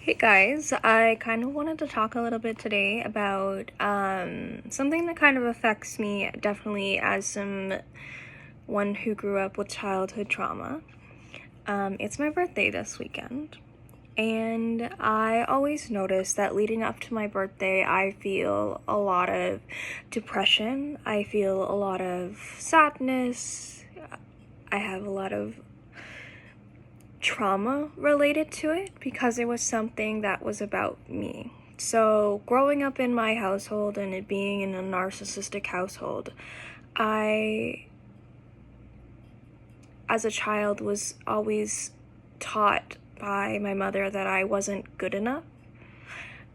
Hey guys, I kind of wanted to talk a little bit today about something that kind of affects me definitely as someone who grew up with childhood trauma. It's my birthday this weekend, and I always notice that leading up to my birthday, I feel a lot of depression, I feel a lot of sadness, I have a lot of trauma related to it because it was something that was about me. So, growing up in my household and it being in a narcissistic household, I, as a child, was always taught by my mother that I wasn't good enough,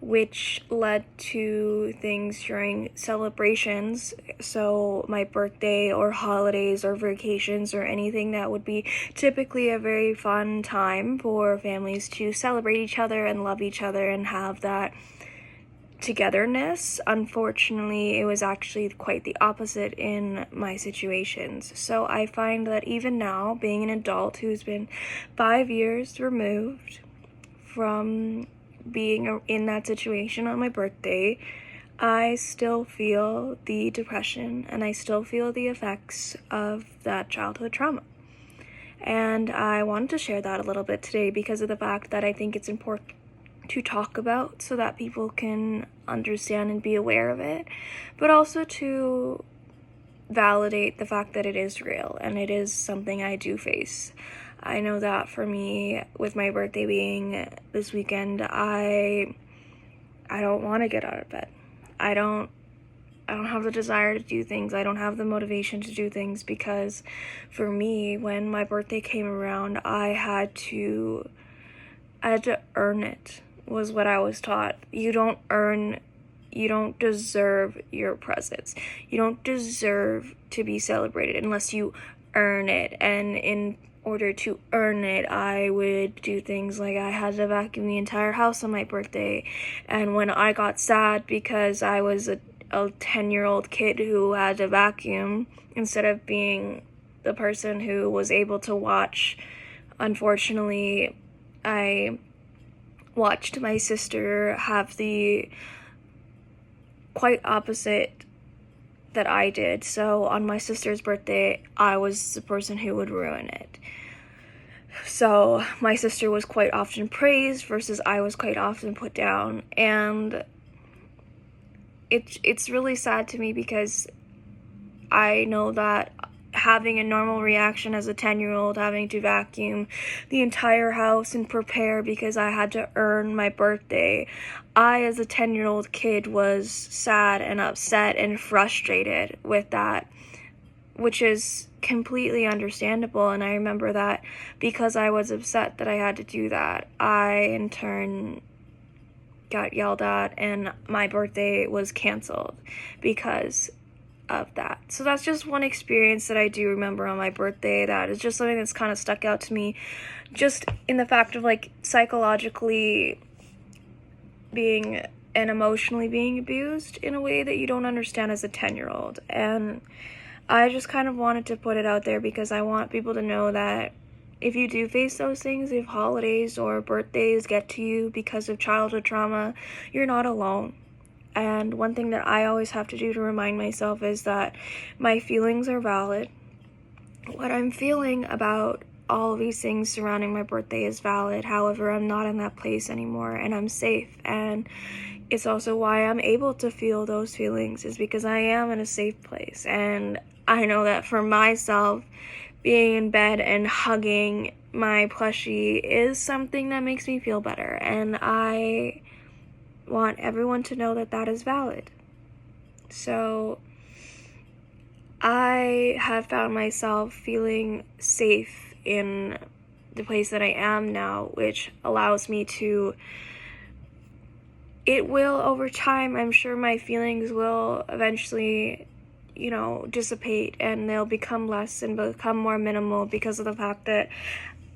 which led to things during celebrations. So, my birthday or holidays or vacations or anything that would be typically a very fun time for families to celebrate each other and love each other and have that togetherness. Unfortunately, it was actually quite the opposite in my situations. So, I find that even now, being an adult who's been 5 years removed from being in that situation on my birthday, I still feel the depression and I still feel the effects of that childhood trauma. And I wanted to share that a little bit today because of the fact that I think it's important to talk about so that people can understand and be aware of it, but also to validate the fact that it is real and it is something I do face. I know that for me, with my birthday being this weekend, I don't want to get out of bed. I don't have the desire to do things. I don't have the motivation to do things because for me, when my birthday came around, I had to earn it, was what I was taught. You don't deserve your presents. You don't deserve to be celebrated unless you earn it. And in order to earn it, I would do things like I had to vacuum the entire house on my birthday. And when I got sad because I was a 10-year-old kid who had to vacuum instead of being the person who was able to watch, unfortunately, I watched my sister have the quite opposite that I did. So on my sister's birthday, I was the person who would ruin it. So my sister was quite often praised versus I was quite often put down. And it's really sad to me because I know that having a normal reaction as a 10-year-old, having to vacuum the entire house and prepare because I had to earn my birthday, I, as a 10-year-old kid, was sad and upset and frustrated with that, which is completely understandable. And I remember that because I was upset that I had to do that, I, in turn, got yelled at and my birthday was canceled because of that. So that's just one experience that I do remember on my birthday that is just something that's kind of stuck out to me, just in the fact of like psychologically being and emotionally being abused in a way that you don't understand as a 10-year-old. And I just kind of wanted to put it out there because I want people to know that if you do face those things, if holidays or birthdays get to you because of childhood trauma, you're not alone. And one thing that I always have to do to remind myself is that my feelings are valid. What I'm feeling about all of these things surrounding my birthday is valid. However, I'm not in that place anymore and I'm safe. And it's also why I'm able to feel those feelings, is because I am in a safe place. And I know that for myself, being in bed and hugging my plushie is something that makes me feel better. And I want everyone to know that that is valid. So I have found myself feeling safe in the place that I am now, which allows me to, it will over time, I'm sure my feelings will eventually, dissipate and they'll become less and become more minimal because of the fact that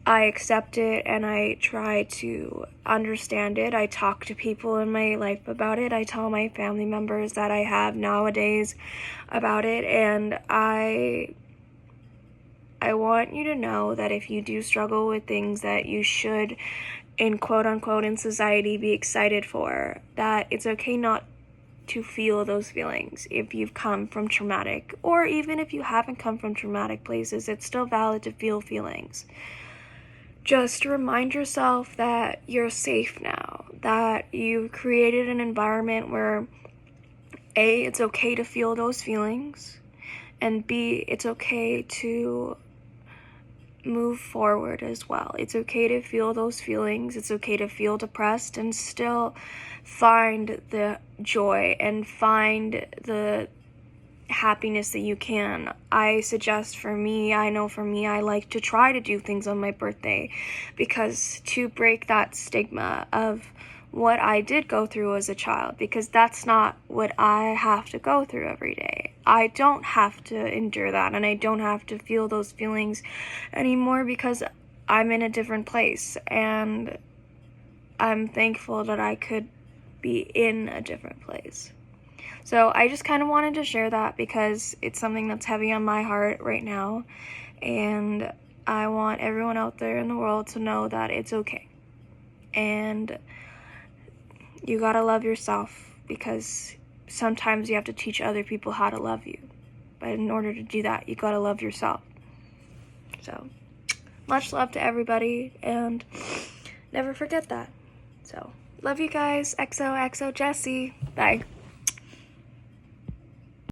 I accept it and I try to understand it. I talk to people in my life about it. I tell my family members that I have nowadays about it. And I want you to know that if you do struggle with things, that you should in quote unquote in society be excited for, that it's okay not to feel those feelings if you've come from traumatic, or even if you haven't come from traumatic places, it's still valid to feel feelings. Just remind yourself that you're safe now, that you've created an environment where A, it's okay to feel those feelings, and B, it's okay to move forward as well. It's okay to feel those feelings. It's okay to feel depressed and still find the joy and find the happiness that you can. I suggest for me, I know for me, I like to try to do things on my birthday, because to break that stigma of what I did go through as a child, because that's not what I have to go through every day. I don't have to endure that, and I don't have to feel those feelings anymore, because I'm in a different place, and I'm thankful that I could be in a different place. So I just kind of wanted to share that because it's something that's heavy on my heart right now, and I want everyone out there in the world to know that it's okay. And you gotta love yourself, because sometimes you have to teach other people how to love you. But in order to do that, you gotta love yourself. So, much love to everybody, and never forget that. So, love you guys. XOXO Jessie. Bye.